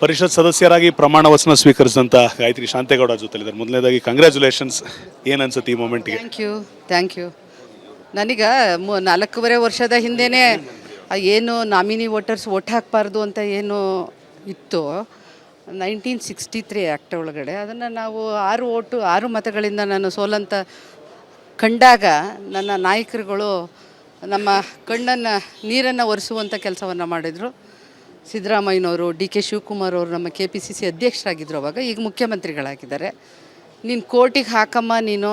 ಪರಿಷತ್ ಸದಸ್ಯರಾಗಿ ಪ್ರಮಾಣ ವಚನ ಸ್ವೀಕರಿಸಿದಂಥ ಗಾಯತ್ರಿ ಶಾಂತೇಗೌಡ ಜೊತೆಲಿದ್ದಾರೆ. ಮೊದಲನೇದಾಗಿ ಕಂಗ್ರ್ಯಾಚುಲೇಷನ್ಸ್. ಏನು ಅನ್ಸುತ್ತೆ ಈ ಮೂಮೆಂಟ್ಗೆ? Thank you. ನನಗೆ 4.5 ವರ್ಷದ ಹಿಂದೆಯೇ ಏನು ನಾಮಿನಿ ವೋಟರ್ಸ್ ಓಟ್ ಹಾಕಬಾರ್ದು ಅಂತ ಏನು ಇತ್ತು 1963 ಆ್ಯಕ್ಟ್ ಒಳಗಡೆ, ಅದನ್ನು ನಾವು 6 ಮತಗಳಿಂದ ನಾನು ಸೋಲಂತ ಕಂಡಾಗ ನನ್ನ ನಾಯಕರುಗಳು ನಮ್ಮ ಕಣ್ಣನ್ನು ನೀರನ್ನು ಒರೆಸುವಂಥ ಕೆಲಸವನ್ನು ಮಾಡಿದರು. ಸಿದ್ದರಾಮಯ್ಯನವರು, ಡಿ ಕೆ ಶಿವಕುಮಾರ್ ಅವರು ನಮ್ಮ KPCC ಅಧ್ಯಕ್ಷರಾಗಿದ್ದರು ಅವಾಗ, ಈಗ ಮುಖ್ಯಮಂತ್ರಿಗಳಾಗಿದ್ದಾರೆ. ನೀನು ಕೋರ್ಟಿಗೆ ಹಾಕಮ್ಮ, ನೀನು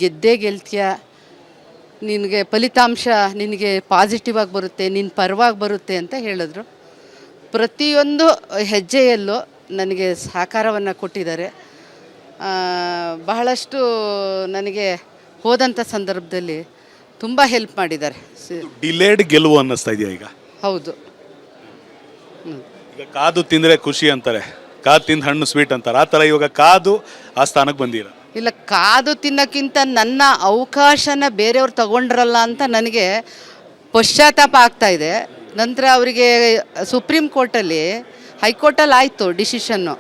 ಗೆದ್ದೇ ಗೆಲ್ತೀಯ, ನಿನಗೆ ಫಲಿತಾಂಶ ನಿನಗೆ ಪಾಸಿಟಿವ್ ಆಗಿ ಬರುತ್ತೆ, ನಿನ್ನ ಪರವಾಗಿ ಬರುತ್ತೆ ಅಂತ ಹೇಳಿದ್ರು. ಪ್ರತಿಯೊಂದು ಹೆಜ್ಜೆಯಲ್ಲೂ ನನಗೆ ಸಹಕಾರವನ್ನು ಕೊಟ್ಟಿದ್ದಾರೆ. ಬಹಳಷ್ಟು ನನಗೆ ಹೋದಂಥ ಸಂದರ್ಭದಲ್ಲಿ ತುಂಬ ಹೆಲ್ಪ್ ಮಾಡಿದ್ದಾರೆ. ಡಿಲೇಡ್ ಗೆಲುವು ಅನ್ನಿಸ್ತಾ ಇದೆಯಾ ಈಗ? ಹೌದು. ಈಗ ಕಾದು ತಿಂದರೆ ಖುಷಿ ಅಂತಾರೆ, ಕಾದು ತಿಂದು ಹಣ್ಣು ಸ್ವೀಟ್ ಅಂತಾರೆ. ಆ ಥರ ಇವಾಗ ಕಾದು ಆ ಸ್ಥಾನಕ್ಕೆ ಬಂದಿರ? ಇಲ್ಲ, ಕಾದು ತಿನ್ನೋಕ್ಕಿಂತ ನನ್ನ ಅವಕಾಶನ ಬೇರೆಯವ್ರು ತಗೊಂಡ್ರಲ್ಲ ಅಂತ ನನಗೆ ಪಶ್ಚಾತ್ತಾಪ ಆಗ್ತಾಯಿದೆ. ನಂತರ ಅವರಿಗೆ ಸುಪ್ರೀಂ ಕೋರ್ಟಲ್ಲಿ, ಹೈಕೋರ್ಟಲ್ಲಿ ಆಯಿತು ಡಿಸಿಷನ್ನು,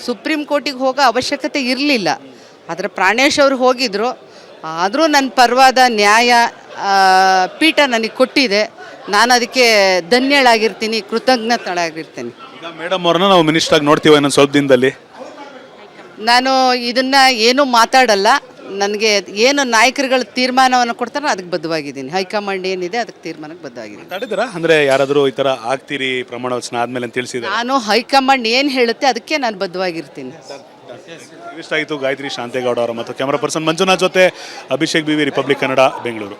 ಸುಪ್ರೀಂ ಕೋರ್ಟಿಗೆ ಹೋಗೋ ಅವಶ್ಯಕತೆ ಇರಲಿಲ್ಲ. ಆದರೆ ಪ್ರಾಣೇಶ್ ಅವರು ಹೋಗಿದ್ದರು. ಆದರೂ ನನ್ನ ಪರವಾದ ನ್ಯಾಯ ಪೀಠ ನನಗೆ ಕೊಟ್ಟಿದೆ. ನಾನು ಅದಕ್ಕೆ ಧನ್ಯಳಾಗಿರ್ತೀನಿ, ಕೃತಜ್ಞತಳಾಗಿರ್ತೀನಿ. ಈಗ ಮೇಡಮ್ ಅವ್ರನ್ನ ನಾವು ಮಿನಿಸ್ಟ್ರಾಗಿ ನೋಡ್ತೀವಿ ಇನ್ನೊಂದು ಸ್ವಲ್ಪ ದಿನದಲ್ಲಿ. ನಾನು ಇದನ್ನು ಏನೂ ಮಾತಾಡಲ್ಲ. ನನಗೆ ಏನು ನಾಯಕರುಗಳು ತೀರ್ಮಾನವನ್ನು ಕೊಡ್ತಾರೋ ಅದಕ್ಕೆ ಬದ್ಧವಾಗಿದ್ದೀನಿ. ಹೈಕಮಾಂಡ್ ಏನಿದೆ ಅದಕ್ಕೆ ತೀರ್ಮಾನಕ್ಕೆ ಬದ್ಧವಾಗಿದ್ದೀನಿ. ಮಾತಾಡಿದ್ದೀರಾ ಅಂದರೆ ಯಾರಾದರೂ ಈ ಥರ ಆಗ್ತೀರಿ ಪ್ರಮಾಣ ವಚನ ಆದಮೇಲೆ ಅಂತ ತಿಳಿಸಿದ್ರೆ? ನಾನು ಹೈಕಮಾಂಡ್ ಏನು ಹೇಳುತ್ತೆ ಅದಕ್ಕೆ ನಾನು ಬದ್ಧವಾಗಿರ್ತೀನಿ. ಇಷ್ಟ ಆಯಿತು ಗಾಯತ್ರಿ ಶಾಂತೇಗೌಡ ಅವರ ಮತ್ತು ಕ್ಯಾಮರಾ ಪರ್ಸನ್ ಮಂಜುನಾಥ್ ಜೊತೆ ಅಭಿಷೇಕ್ BV, ರಿಪಬ್ಲಿಕ್ ಕನ್ನಡ, ಬೆಂಗಳೂರು.